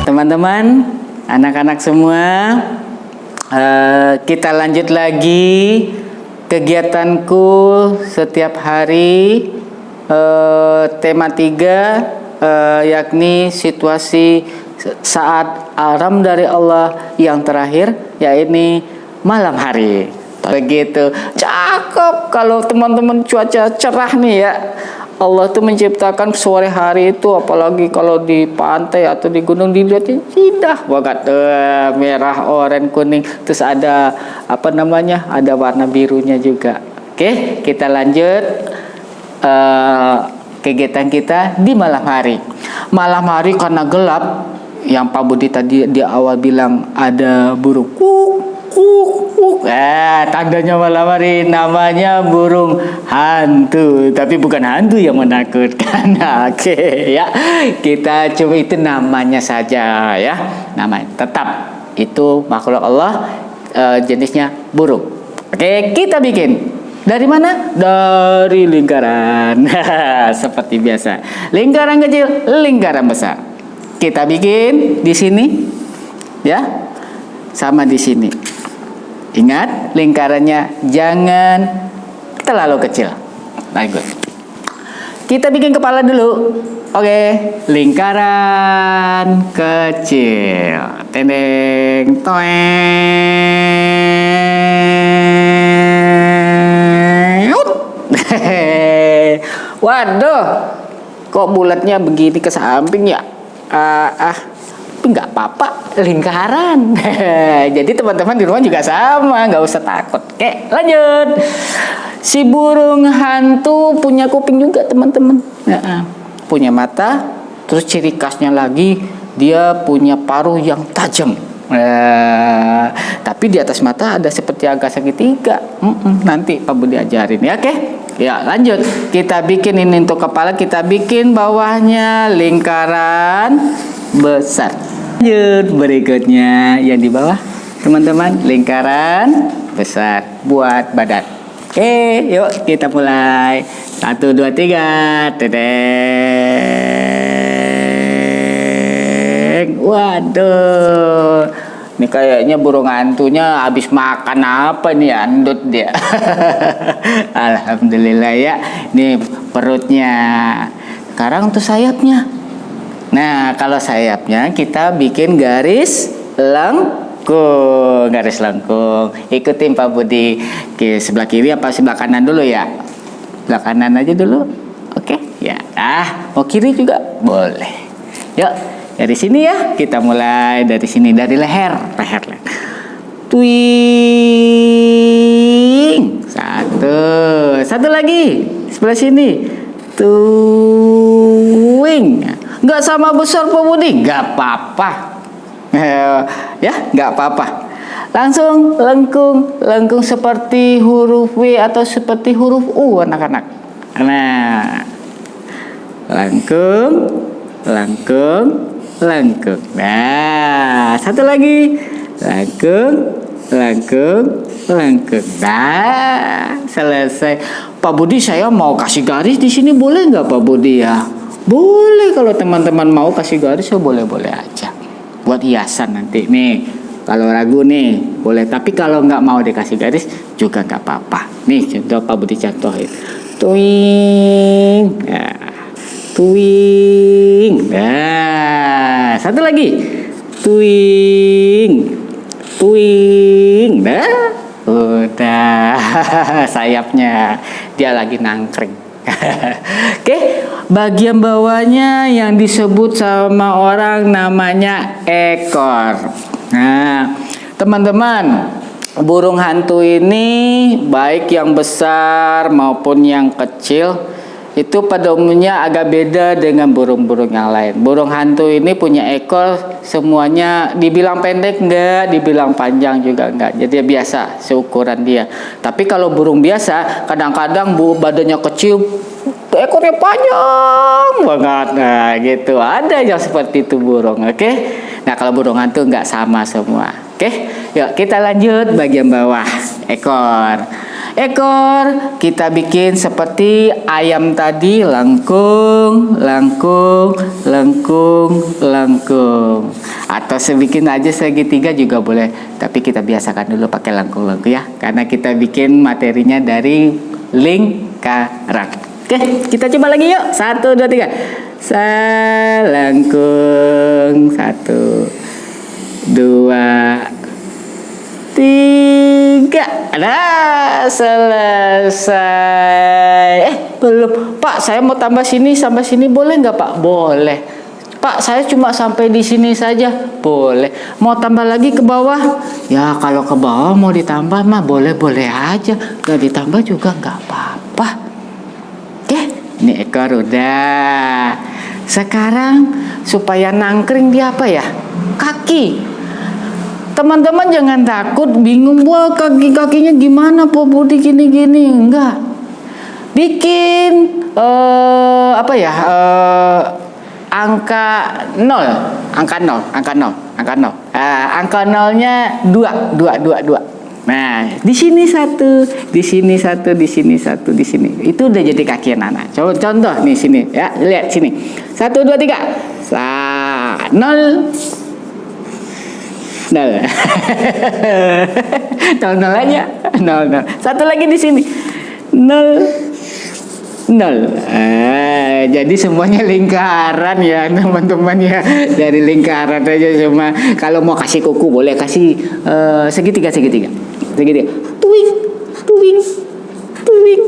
Teman-teman, anak-anak semua, kita lanjut lagi kegiatanku setiap hari. Tema 3 yakni situasi saat aram dari Allah yang terakhir, yaitu malam hari. Begitu cakep kalau teman-teman cuaca cerah nih ya. Allah tuh menciptakan sore hari itu, apalagi kalau di pantai atau di gunung, dilihatnya indah banget, merah, oranye, kuning, terus ada ada warna birunya juga. Oke, kita lanjut kegiatan kita di malam hari. Malam hari karena gelap, yang Pak Budi tadi di awal bilang ada burung tandanya malam hari, namanya burung hantu, tapi bukan hantu yang menakutkan. Oke ya, kita coba, itu namanya saja ya, namanya tetap itu makhluk Allah, jenisnya burung. Oke, kita bikin dari mana? Dari lingkaran. Seperti biasa, lingkaran kecil, lingkaran besar. Kita bikin di sini ya, sama di sini. Ingat, lingkarannya jangan terlalu kecil. Bagus. Kita bikin kepala dulu. Oke, lingkaran kecil. Tendeng, toeng. Waduh, kok bulatnya begini ke samping ya? Nggak apa-apa, lingkaran. Jadi teman-teman di rumah juga sama, nggak usah takut. Oke, lanjut. Si burung hantu punya kuping juga teman-teman, punya mata, terus ciri khasnya lagi dia punya paruh yang tajam. Tapi di atas mata ada seperti agak segitiga. Nanti Pak Budi ajarin ya. Oke, ya lanjut. Kita bikin ini untuk kepala, kita bikin bawahnya lingkaran besar. Lanjut, berikutnya yang di bawah teman-teman, lingkaran besar buat badan. Oke, yuk kita mulai. 1, 2, 3. Tedeng. Waduh, ini kayaknya burung hantunya habis makan apa nih, andut dia. Alhamdulillah ya. Ini perutnya. Sekarang untuk sayapnya. Nah, kalau sayapnya kita bikin garis lengkung. Garis lengkung. Ikutin Pak Budi. Oke, sebelah kiri apa sebelah kanan dulu ya? Sebelah kanan aja dulu. Oke, ya. Mau kiri juga boleh. Yuk, dari sini ya. Kita mulai dari sini, dari leher. Twing. Satu lagi. Sebelah sini. Twing. Nggak sama besar Pak Budi, nggak apa-apa. Ya, nggak apa-apa. Langsung lengkung seperti huruf W atau seperti huruf U, anak-anak. Nah, lengkung. Nah, satu lagi. Lengkung. Nah, selesai. Pak Budi, saya mau kasih garis di sini, boleh nggak Pak Budi ya? Boleh, kalau teman-teman mau kasih garis ya boleh-boleh aja. Buat hiasan nanti nih. Kalau ragu nih boleh, tapi kalau nggak mau dikasih garis juga nggak apa-apa. Nih contoh Pak Budi contohin. Twing. Nah, satu lagi. Twing. Nah, udah. Sayapnya dia lagi nangkring. Oke, bagian bawahnya yang disebut sama orang namanya ekor. Nah, teman-teman, burung hantu ini baik yang besar maupun yang kecil itu pada umumnya agak beda dengan burung-burung yang lain. Burung hantu ini punya ekor semuanya, dibilang pendek enggak, dibilang panjang juga enggak. Jadi biasa seukuran dia. Tapi kalau burung biasa, kadang-kadang badannya kecil, ekornya panjang banget. Nah, gitu. Ada yang seperti itu burung, oke? Nah, kalau burung hantu enggak sama semua. Oke? Yuk kita lanjut bagian bawah, ekor. Ekor kita bikin seperti ayam tadi, lengkung, lengkung, lengkung, lengkung. Atau sebikin aja segitiga juga boleh. Tapi kita biasakan dulu pakai lengkung-lengkung ya, karena kita bikin materinya dari lingkaran. Oke, kita coba lagi yuk. 1, 2, 3. Selengkung. 1, 2, 3. Nah, selesai. Belum. Pak, saya mau tambah sini sampai sini boleh nggak, Pak? Boleh. Pak, saya cuma sampai di sini saja. Boleh. Mau tambah lagi ke bawah? Ya, kalau ke bawah mau ditambah mah boleh-boleh aja. Nggak ditambah juga nggak apa-apa. Oke, ini ekor udah. Sekarang supaya nangkring dia apa ya? Kaki. Teman-teman jangan takut, bingung, wah kaki-kakinya gimana Pak Budi gini-gini. Enggak. Bikin angka 0, angka 0, angka 0, angka 0. Angka 0-nya 2, 2, 2, 2. Nah, di sini 1, di sini 1, di sini 1, di sini. Itu udah jadi kaki anak-anak. Contoh nih sini ya, lihat sini. 1, 2, 3. 0, 0. 0 aja. 0. Satu lagi di sini. 0. Jadi semuanya lingkaran ya teman-teman ya. Dari lingkaran aja cuma. Kalau mau kasih kuku boleh kasih segitiga. Tuing, tuing, tuing,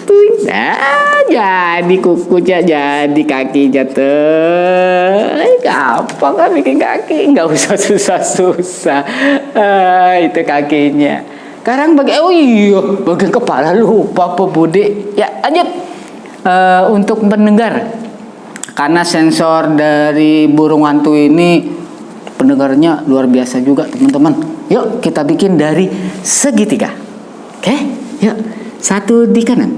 tuing. Nah, jadi kukunya, jadi kakinya tuh. Gampang kan bikin kaki, nggak usah susah-susah. Itu kakinya. Sekarang bagian kepala lupa Pak Budi. Ya lanjut. Untuk pendengar, karena sensor dari burung hantu ini pendengarnya luar biasa juga teman-teman. Yuk kita bikin dari segitiga. Oke, yuk. 1 di kanan.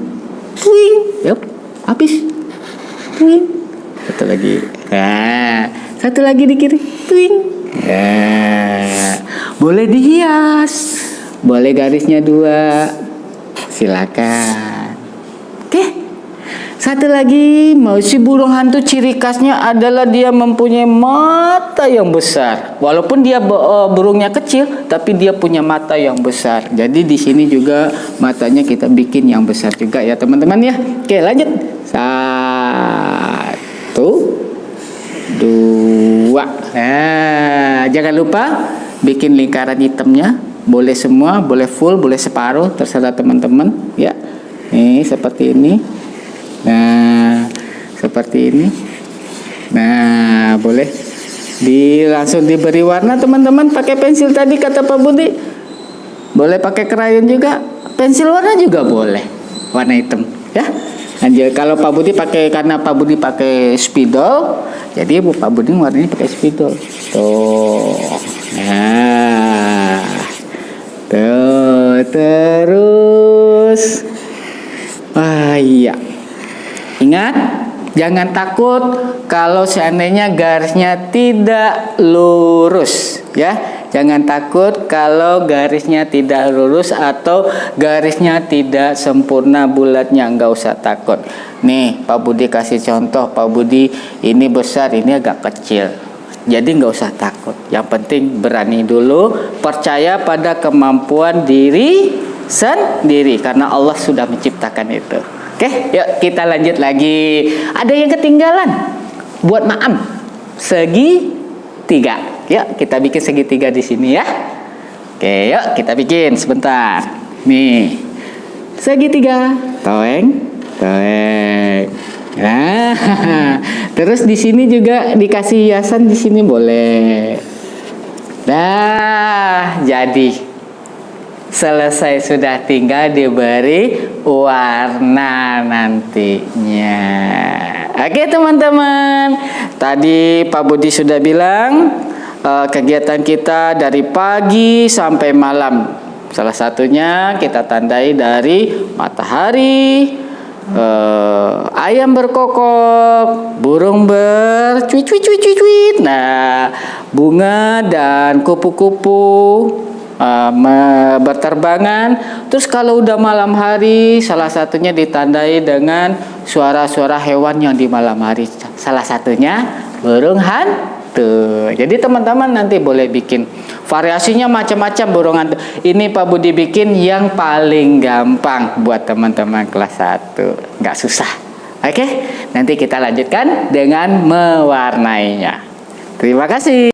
Twing. Yuk, habis. Twing. Satu lagi. Nah, satu lagi di kiri. Twing. Nah, boleh dihias. Boleh garisnya 2. Silakan. Oke. Satu lagi, mau si burung hantu ciri khasnya adalah dia mempunyai mata yang besar. Walaupun dia burungnya kecil, tapi dia punya mata yang besar. Jadi di sini juga matanya kita bikin yang besar juga ya teman-teman ya. Oke lanjut. 1, 2. Nah, jangan lupa bikin lingkaran hitamnya. Boleh semua, boleh full, boleh separuh, terserah teman-teman ya. Nih seperti ini. Nah, seperti ini. Nah, boleh langsung diberi warna teman-teman pakai pensil tadi kata Pak Budi. Boleh pakai krayon juga, pensil warna juga boleh, warna hitam ya. Lanjut, kalau Pak Budi karena Pak Budi pakai spidol, jadi Pak Budi warnanya pakai spidol. Tuh. Nah. Tuh, terus. Iya. Ingat, jangan takut kalau seandainya garisnya tidak lurus ya. Jangan takut kalau garisnya tidak lurus atau garisnya tidak sempurna bulatnya, nggak usah takut. Nih, Pak Budi kasih contoh. Pak Budi ini besar, ini agak kecil. Jadi nggak usah takut. Yang penting berani dulu, percaya pada kemampuan diri sendiri karena Allah sudah menciptakan itu. Oke, yuk kita lanjut lagi. Ada yang ketinggalan? Buat maam, segitiga. Yuk kita bikin segitiga di sini ya. Oke, yuk kita bikin sebentar. Nih, segitiga, toeng, toeng. Nah, terus di sini juga dikasih hiasan di sini boleh. Dah, jadi. Selesai sudah, tinggal diberi warna nantinya. Oke teman-teman, tadi Pak Budi sudah bilang kegiatan kita dari pagi sampai malam. Salah satunya kita tandai dari matahari, ayam berkokok, burung bercuit-cuit-cuit-cuit. Nah, bunga dan kupu-kupu. berterbangan. Terus kalau udah malam hari, salah satunya ditandai dengan suara-suara hewan yang di malam hari. Salah satunya burung hantu. Jadi teman-teman nanti boleh bikin variasinya macam-macam burung hantu. Ini Pak Budi bikin yang paling gampang buat teman-teman kelas 1. Nggak susah. Oke, nanti kita lanjutkan dengan mewarnainya. Terima kasih.